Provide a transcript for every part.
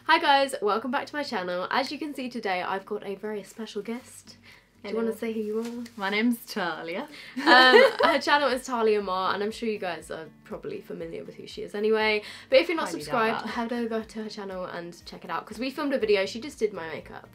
Hi guys, welcome back to my channel. As you can see today, I've got a very special guest. Do you want to say who you are? My name's Talia. Her channel is Talia, and I'm sure you guys are probably familiar with who she is anyway. But if you're not subscribed, head over to her channel and check it out because we filmed a video. She just did my makeup.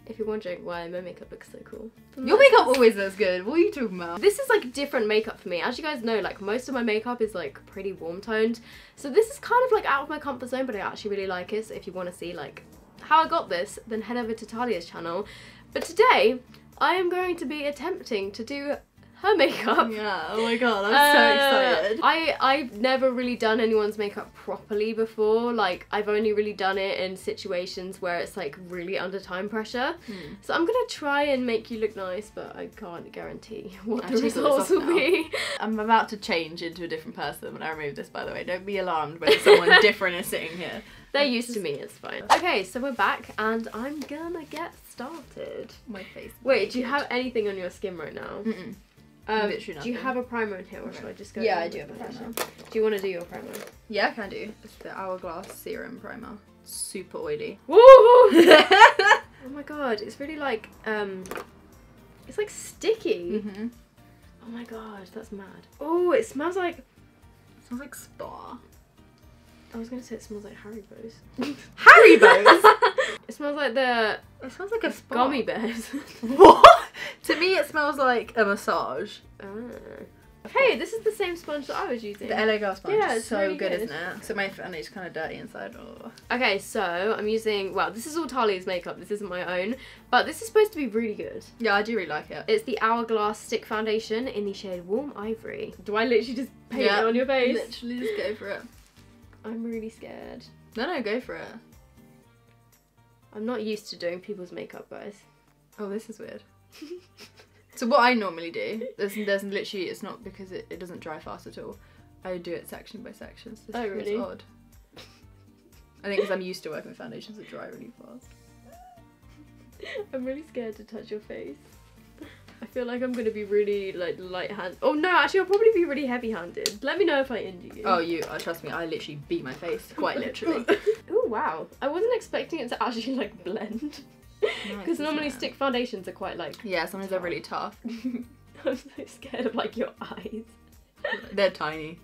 If you're wondering why my makeup looks so cool. Your makeup always looks good. What are you talking about? This is like different makeup for me. As you guys know, like most of my makeup is like pretty warm toned. So this is kind of like out of my comfort zone, but I actually really like it. So if you want to see like how I got this, then head over to Talia's channel. But today, I am going to be attempting to do her makeup. Yeah, oh my god, I'm so excited. I've never really done anyone's makeup properly before. Like, I've only really done it in situations where it's like really under time pressure. So I'm gonna try and make you look nice, but I can't guarantee what the results will be. I'm about to change into a different person when I remove this, by the way. Don't be alarmed when someone different is sitting here. They're used to me, it's fine. Okay, so we're back and I'm gonna get started. My face. Wait, do you have anything on your skin right now? Mm-mm. Do you have a primer in here or should I just go? Yeah, I do have a primer. Do you want to do your primer? Yeah, I can do. It's the Hourglass Serum Primer. Super oily. Woo! Oh my god, it's really like, it's like sticky. Oh my god, that's mad. Oh, it smells like... It smells like spa. I was gonna say it smells like Haribo's. Haribo's? It smells like the... It smells like a spa. Gummy bears. What? To me it smells like a massage. Hey, this is the same sponge that I was using. The LA Girl sponge. Yeah, is it's so really good, good. isn't it? So my fanny's kind of dirty inside. Oh. Okay, so I'm using... Well, this is all Talia's makeup. This isn't my own. But this is supposed to be really good. Yeah, I do really like it. It's the Hourglass Stick Foundation in the shade Warm Ivory. Do I literally just paint it on your face? Literally just go for it. I'm really scared. No, go for it. I'm not used to doing people's makeup, guys. Oh, this is weird. So what I normally do, there's literally, it's not because it doesn't dry fast at all. I do it section by section. So oh, really? It's odd. I think because I'm used to working with foundations that dry really fast. I'm really scared to touch your face. I feel like I'm gonna be really like light-handed. Oh no, actually I'll probably be really heavy-handed. Let me know if I injure you. Oh, trust me, I literally beat my face, quite literally. Oh wow, I wasn't expecting it to actually like blend. Because normally stick foundations are quite like... Yeah, sometimes they're really tough. I'm so scared of like your eyes. They're tiny.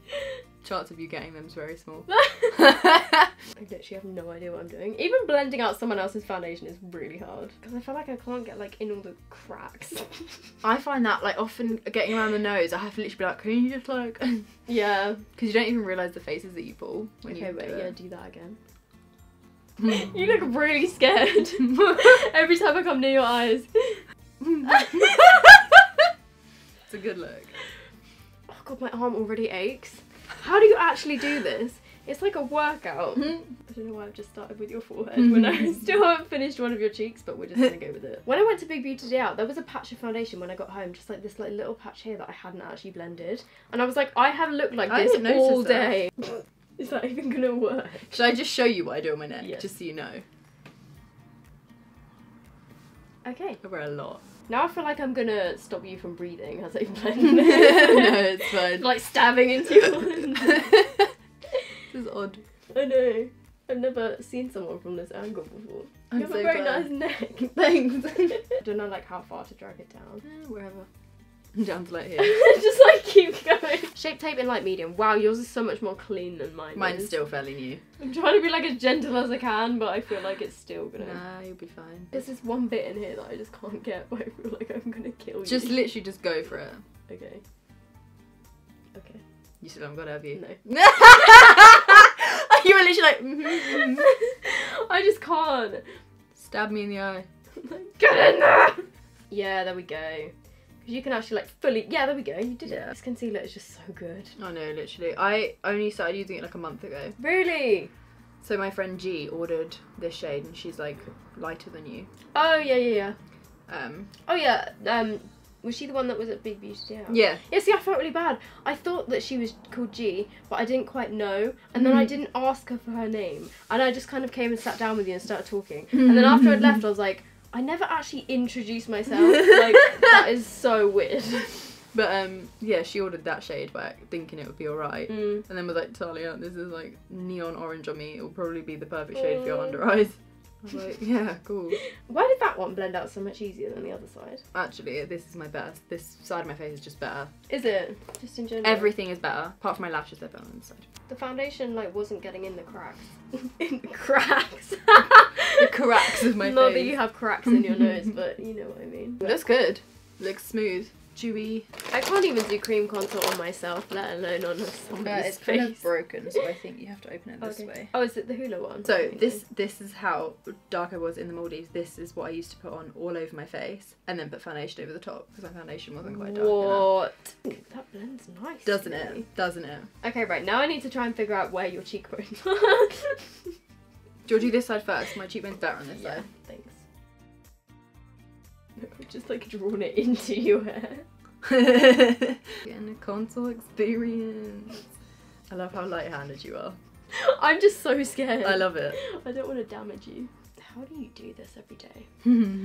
Chance of you getting them is very small. I literally have no idea what I'm doing. Even blending out someone else's foundation is really hard. Because I feel like I can't get like in all the cracks. I find that like often getting around the nose, I have to literally be like, can you just like... Yeah. Because you don't even realise the faces that you pull when you do it. Yeah, do that again. You look really scared every time I come near your eyes. It's a good look. Oh god, my arm already aches. How do you actually do this? It's like a workout. I don't know why I've just started with your forehead when I still haven't finished one of your cheeks, but we're just gonna go with it. When I went to Big Beauty Day Out, there was a patch of foundation when I got home, just like this like little patch here that I hadn't actually blended. And I was like, I have looked like this all day. Is that even gonna work? Should I just show you what I do on my neck, yes. just so you know? Okay. I wear a lot. Now I feel like I'm gonna stop you from breathing as I blend. No, it's fine. Like stabbing into your lens. This is odd. I know. I've never seen someone from this angle before. You have a very nice neck. Thanks. I don't know like how far to drag it down. Wherever. Down to like here. Just like keep going. Shape tape in light medium. Wow, yours is so much more clean than mine. Mine's still fairly new. I'm trying to be like as gentle as I can, but I feel like it's still gonna... Nah, you'll be fine. There's this one bit in here that I just can't get, but I feel like I'm gonna kill you. Just literally just go for it. Okay. Okay. You still haven't got it, have you? No. You were literally like... I just can't. Stab me in the eye. Get in there! Yeah, there we go. You can actually like fully... Yeah, there we go. You did it. This concealer is just so good. I know, literally. I only started using it like a month ago. Really? So my friend G ordered this shade and she's like lighter than you. Oh, yeah. Oh yeah, was she the one that was at Big Beauty Day Out? Yeah. Yeah, see, I felt really bad. I thought that she was called G, but I didn't quite know. And then I didn't ask her for her name. And I just kind of came and sat down with you and started talking. And then after I'd left, I was like, I never actually introduced myself. Like, that is so weird. But yeah, she ordered that shade back thinking it would be alright. Mm. And then was like, Talia, this is like neon orange on me. It will probably be the perfect shade for your under eyes. I was like, yeah, cool. Why did that one blend out so much easier than the other side? Actually, this is my best. This side of my face is just better. Is it? Just in general? Everything is better. Apart from my lashes, they're better on this side. The foundation like wasn't getting in the cracks. In the cracks. The cracks of my Not face. that you have cracks in your nose, but you know what I mean. Looks good. Looks smooth. Dewy. I can't even do cream contour on myself, let alone on somebody's It's face. kind of broken, so I think you have to open it this way. Oh, is it the hula one? So Okay. this is how dark I was in the Maldives. This is what I used to put on all over my face and then put foundation over the top because my foundation wasn't quite dark enough. What? Ooh, that blends nice. Doesn't really. it? Doesn't it? Okay, right, now I need to try and figure out where your cheekbones are. Do you want to do this side first? My cheekbone's better on this Yeah, side. thanks. I've just like drawn it into your hair. Getting a contour experience. I love how light-handed you are. I'm just so scared. I love it. I don't want to damage you. How do you do this every day?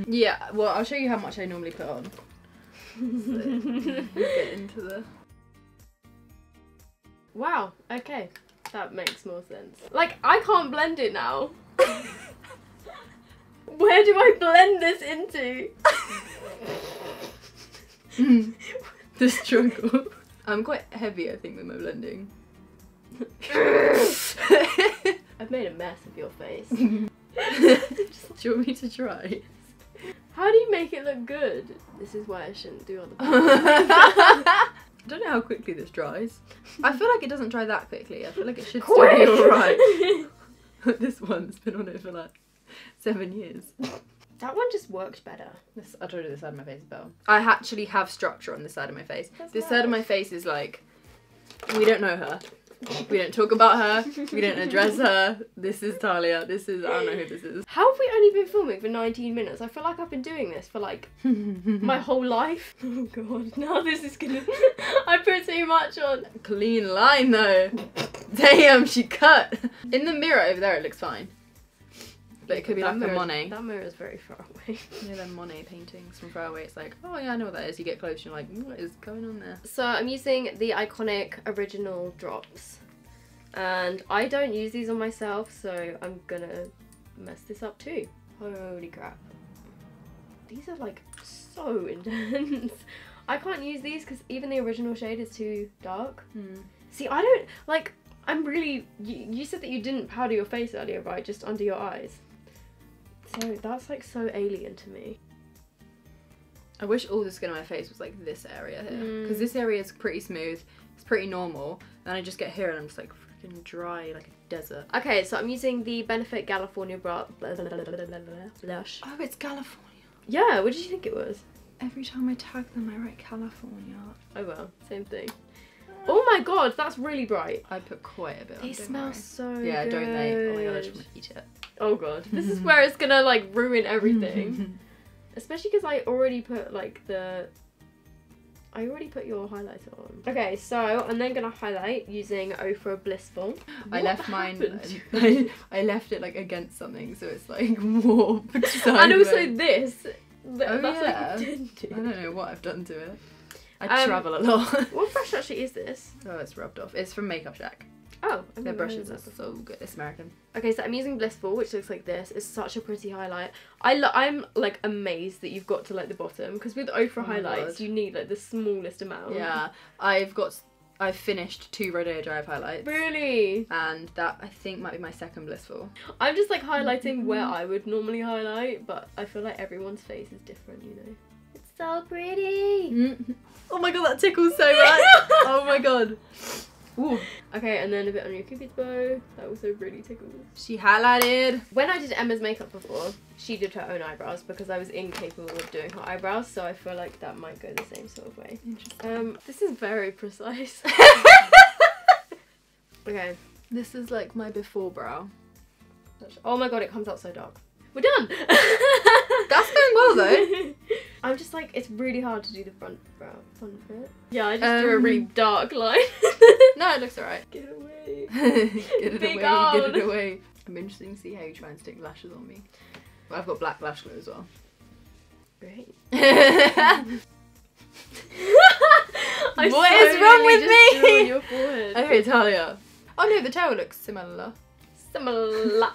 Yeah, well, I'll show you how much I normally put on. So, get into the... Wow, okay. That makes more sense. Like, I can't blend it now. Where do I blend this into? The struggle. I'm quite heavy, I think, with my blending. I've made a mess of your face. Do you want me to try? How do you make it look good? This is why I shouldn't do other I don't know how quickly this dries. I feel like it doesn't dry that quickly. I feel like it should still Quick. be alright. This one's been on it for like 7 years. That one just worked better. I told you this side of my face is better. I actually have structure on this side of my face. That's This side of nice. my face is like, we don't know her. We don't talk about her. We don't address her. This is Talia. This is, I don't know who this is. How have we only been filming for 19 minutes? I feel like I've been doing this for like my whole life. Oh god, now this is gonna... I put too much on. Clean line though. Damn, she cut. In the mirror over there it looks fine. But it could be like a Monet. That mirror is very far away. You know them Monet paintings from far away, it's like, oh yeah, I know what that is. You get close, you're like, what is going on there? So I'm using the iconic original drops. And I don't use these on myself, so I'm gonna mess this up too. Holy crap. These are like so intense. I can't use these because even the original shade is too dark. See, I don't, like, I'm really, you said that you didn't powder your face earlier, right? Just under your eyes. So that's like so alien to me. I wish all the skin on my face was like this area here. Because this area is pretty smooth, it's pretty normal. And I just get here and I'm just like freaking dry like a desert. Okay, so I'm using the Benefit California blush. Oh, it's California. Yeah, what did you think it was? Every time I tag them, I write California. Oh well, same thing. Oh my god, that's really bright. I put quite a bit on. They smell so Yeah, good. don't they? Oh my god, I just want to eat it. Oh god, this is where it's gonna like ruin everything. Especially because I already put like I already put your highlighter on. Okay, so I'm then gonna highlight using Ofra Blissful. I left mine. happened? I left it like against something, so it's like warped. And sideways. also this. That's yeah. like tinted. I don't know what I've done to it. I travel a lot. What brush actually is this? Oh, it's rubbed off. It's from Makeup Shack. Oh, I've Their never brushes heard are of that before. so good. It's American. Okay, so I'm using Blissful, which looks like this. It's such a pretty highlight. I'm like amazed that you've got to like the bottom because with Ofra my highlights God. you need like the smallest amount. Yeah, I've finished 2 Rodeo Drive highlights. Really? And that I think might be my second Blissful. I'm just like highlighting where I would normally highlight, but I feel like everyone's face is different, you know. It's so pretty. Oh my god, that tickles so much. Oh my god. Ooh. Okay, and then a bit on your Cupid's bow. That also really tickles. She highlighted. When I did Emma's makeup before, she did her own eyebrows because I was incapable of doing her eyebrows, so I feel like that might go the same sort of way. Interesting. This is very precise. Okay. This is like my before brow. Oh my god, it comes out so dark. We're done! That's going well though. I'm just like, it's really hard to do the front bit. Yeah, I just drew a really dark line. No, it looks alright. Get away. Get it Be away, gone. get it away. I'm interested to see how you try and stick lashes on me. But I've got black lash glue as well. Great. What is wrong with me? Drew on your forehead. Okay, Talia. Oh no, the tail looks similar. Similar.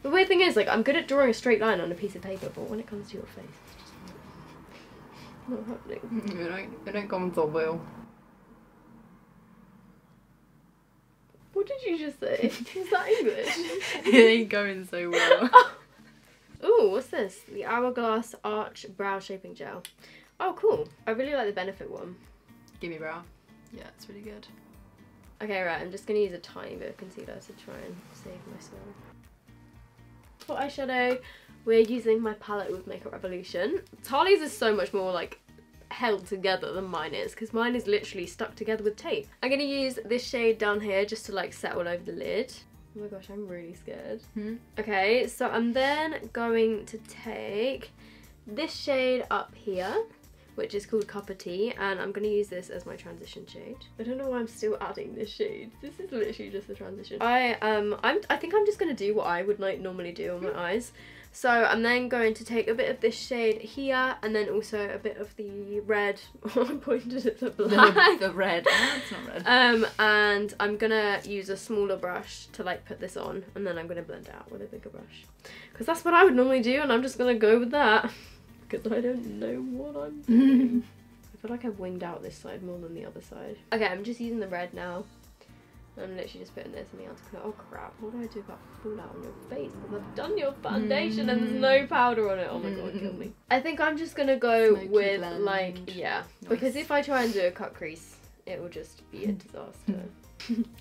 The weird thing is, like, I'm good at drawing a straight line on a piece of paper, but when it comes to your face, it's just not happening. You don't come with the wheel. What did you just say? Was that English? It ain't going so well. Ooh, what's this? The Hourglass Arch Brow Shaping Gel. Oh, cool. I really like the Benefit one. Give me brow. Yeah, it's really good. Okay, right, I'm just going to use a tiny bit of concealer to try and save myself. For eyeshadow, we're using my palette with Makeup Revolution. Talia's is so much more, like, held together than mine is, because mine is literally stuck together with tape. I'm going to use this shade down here just to, like, set all over the lid. Oh my gosh, I'm really scared. Okay, so I'm then going to take this shade up here, which is called Cup of Tea, and I'm going to use this as my transition shade. I don't know why I'm still adding this shade. This is literally just a transition. I think I'm just going to do what I would like normally do on my eyes. So I'm then going to take a bit of this shade here, and then also a bit of the red. I pointed at the black. The red. Oh, it's not red. And I'm gonna use a smaller brush to like put this on, and then I'm gonna blend it out with a bigger brush, because that's what I would normally do, and I'm just gonna go with that because I don't know what I'm doing. I feel like I've winged out this side more than the other side. Okay, I'm just using the red now. I'm literally just putting this in the outer corner. Oh crap, what do I do about fallout on your face? Because I've done your foundation and there's no powder on it. Oh my god, kill me. I think I'm just gonna go Smoky with blend. like, yeah. Nice. Because if I try and do a cut crease, it will just be a disaster.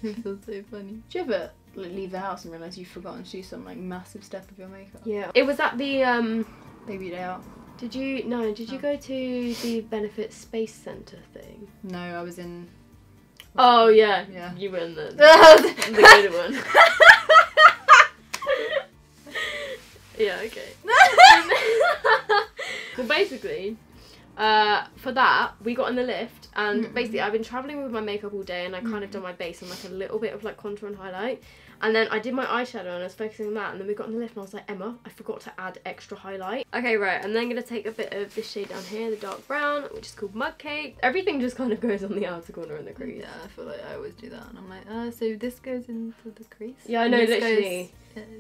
It feels so funny. Do you ever like, leave the house and realise you've forgotten to do some like massive step of your makeup? Yeah. It was at the, Baby day out. did you go to the Benefit Space Centre thing? No, I was in... Oh yeah, Yeah. you were in the good one. Yeah, okay. Well, basically, for that, we got in the lift, and basically I've been travelling with my makeup all day, and I kind of done my base on like a little bit of like contour and highlight, and then I did my eyeshadow and I was focusing on that, and then we got in the lift and I was like, Emma, I forgot to add extra highlight. Okay, right, I'm then going to take a bit of this shade down here, the dark brown, which is called Mug Cake. Everything just kind of goes on the outer corner and the crease. Yeah, I feel like I always do that, and I'm like, so this goes into the crease? Yeah, I know, literally.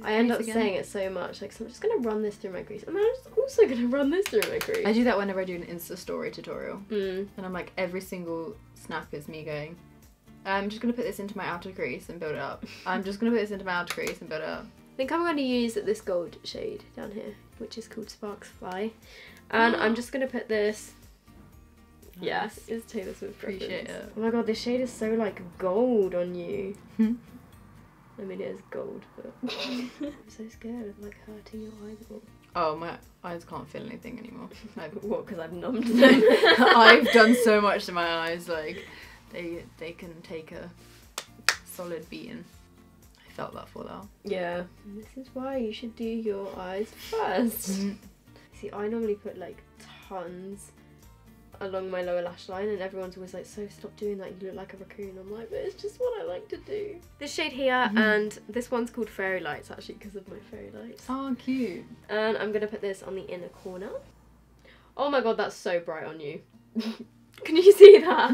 I end up again? saying it so much, like, so I'm just going to run this through my crease, and then I'm just also going to run this through my crease. I do that whenever I do an Insta story tutorial, Mm. and I'm like, every single snap is me going, I'm just going to put this into my outer crease and build it up. I'm just going to put this into my outer crease and build it up. I think I'm going to use this gold shade down here, which is called Sparks Fly, and I'm just going to put this. Nice. Yes, it's Taylor Swift. Appreciate reference. it. Oh my god, this shade is so like gold on you. I mean, it is gold, but I'm so scared of like hurting your eyeball. Oh, my eyes can't feel anything anymore. What? Because I've numbed them. I've done so much to my eyes, like they can take a solid beating. I felt that fallout. Yeah. This is why you should do your eyes first. See, I normally put like tons along my lower lash line, and everyone's always like, so stop doing that, you look like a raccoon. I'm like, but it's just what I like to do. This shade here, and this one's called Fairy Lights, actually, because of my fairy lights. Oh, cute. And I'm gonna put this on the inner corner. Oh my god, that's so bright on you. Can you see that?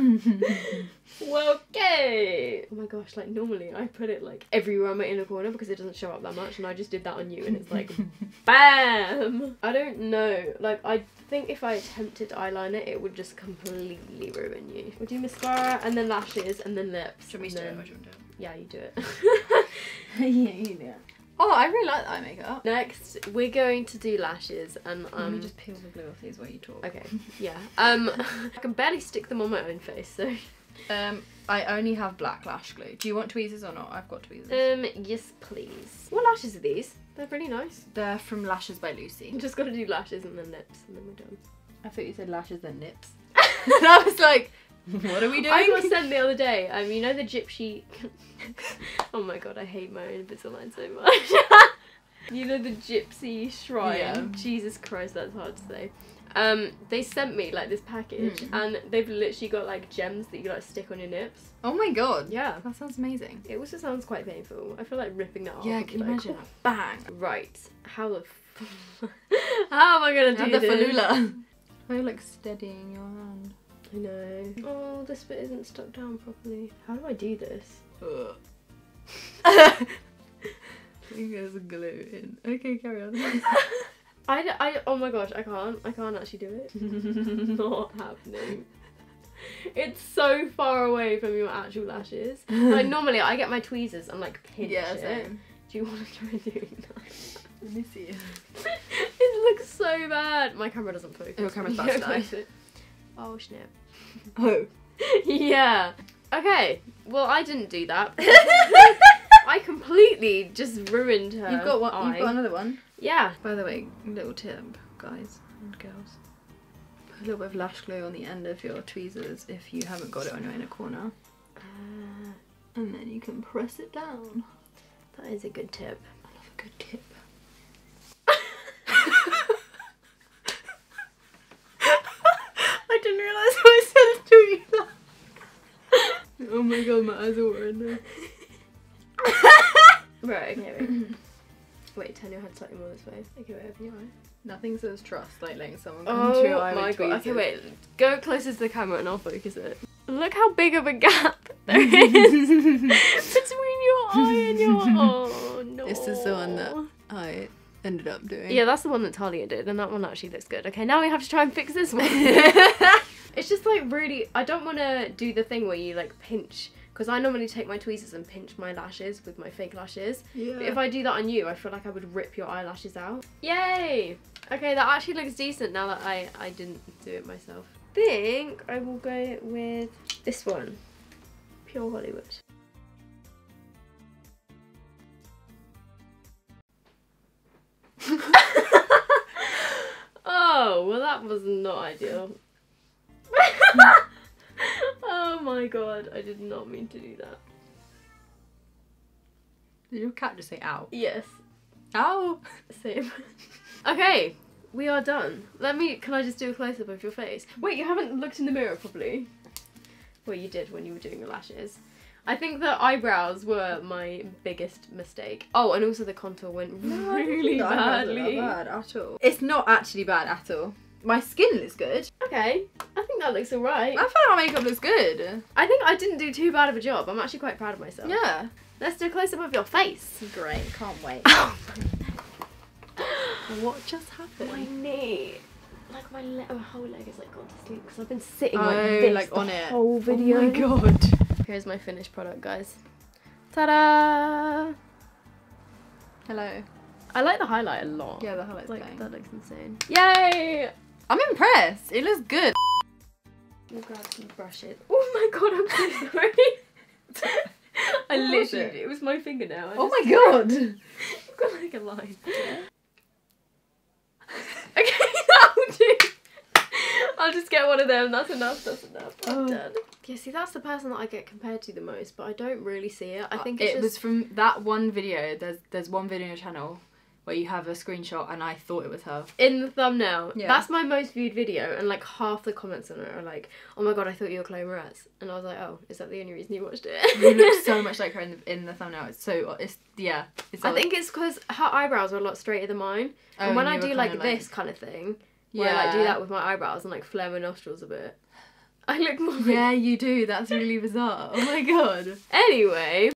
Well, okay. Oh my gosh, like normally I put it like everywhere on my inner corner because it doesn't show up that much, and I just did that on you and it's like BAM! I don't know, like I think if I attempted to eyeliner it would just completely ruin you. We'll do mascara and then lashes and then lips. Should we do it or do you want to do it? Yeah, you do it. Yeah, you do it. Oh, I really like that eye makeup. Next, we're going to do lashes, and Let me just peel the glue off these while you talk. okay, yeah. I can barely stick them on my own face, so. I only have black lash glue. Do you want tweezers or not? I've got tweezers. Yes, please. What lashes are these? They're really nice. They're from Lashes by Lucy. Just gotta do lashes and then lips, and then we're done. I thought you said lashes and nips. And I was like, what are we doing? I got sent the other day, you know the gypsy... Oh my god, I hate my own Invisalign so much. You know the gypsy shrine? Yeah. Jesus Christ, that's hard to say. They sent me like this package, and they've literally got like gems that you like stick on your nips. Oh my god. Yeah. That sounds amazing. It also sounds quite painful. I feel like ripping that off. Yeah, would can be you like, imagine? oh. Bang. Right. How the how am I gonna do And the this? falula. Are you like steadying your hand? I know. Oh, this bit isn't stuck down properly. How do I do this? I think there's glue in. Okay, carry on. Oh my gosh, I can't actually do it. Not happening. It's so far away from your actual lashes. Like normally I get my tweezers and like pinch it. Same. Do you want to try doing that? Let me see. It looks so bad. My camera doesn't focus. Your camera's about to die. Oh snap. Oh. Yeah. Okay. Well, I didn't do that. I completely just ruined her. You've got one. eye. You've got another one. Yeah. By the way, little tip, guys and girls. Put a little bit of lash glue on the end of your tweezers if you haven't got it on your inner corner. And then you can press it down. That is a good tip. I love a good tip. I didn't realise I said doing that. Oh my god, my eyes are watering now. Right, okay, wait. Wait, turn your head slightly more this way. Okay, wait, open your eye. Nothing says trust like letting someone come to your eye my with god. tweezers. Okay, wait. Go closer to the camera and I'll focus it. Look how big of a gap there is between your eye and your... Oh, no. This is the one that I ended up doing. Yeah, that's the one that Talia did, and that one actually looks good. Okay, now we have to try and fix this one. It's just like really... I don't want to do the thing where you like pinch... Because I normally take my tweezers and pinch my lashes with my fake lashes. Yeah. But if I do that on you, I feel like I would rip your eyelashes out. Yay! Okay, that actually looks decent now that I didn't do it myself. I think I will go with this one. Pure Hollywood. Oh, well that was not ideal. Oh my god, I did not mean to do that. Did your cat just say ow? Yes, Ow! same. Okay, we are done. Can I just do a close-up of your face? Wait, you haven't looked in the mirror properly. Well, you did when you were doing your lashes. I think the eyebrows were my biggest mistake. Oh, and also the contour went really badly. Not bad at all. It's not actually bad at all. My skin looks good. Okay, I think that looks alright. I feel like my makeup looks good. I think I didn't do too bad of a job. I'm actually quite proud of myself. Yeah. Let's do a close-up of your face. Great, can't wait. What just happened? My knee. Like my whole leg is like gone to sleep because I've been sitting Oh, like this like the on it. whole video. Oh my god. Here's my finished product, guys. Ta-da! Hello. I like the highlight a lot. Yeah, the highlight's like going. that looks insane. Yay! I'm impressed. It looks good. We'll grab some brushes. Oh my god, I'm so sorry. I What was literally, it was my fingernail. Oh my god. You've got like a line. Okay, that'll do. I'll just get one of them. That's enough. That's enough. I'm done. Yeah, see, that's the person that I get compared to the most, but I don't really see it. I think it was from that one video. There's one video on your channel where you have a screenshot, and I thought it was her. in the thumbnail. Yeah. That's my most viewed video, and like half the comments on it are like, "Oh my god, I thought you were Chloe Moretz," and I was like, "Oh, is that the only reason you watched it?" You look so much like her in the thumbnail. Yeah. I think it's because her eyebrows are a lot straighter than mine, and when I do like this kind of thing, where I like do that with my eyebrows and like flare my nostrils a bit, I look more. Yeah, you do. That's really bizarre. Oh my god. Anyway,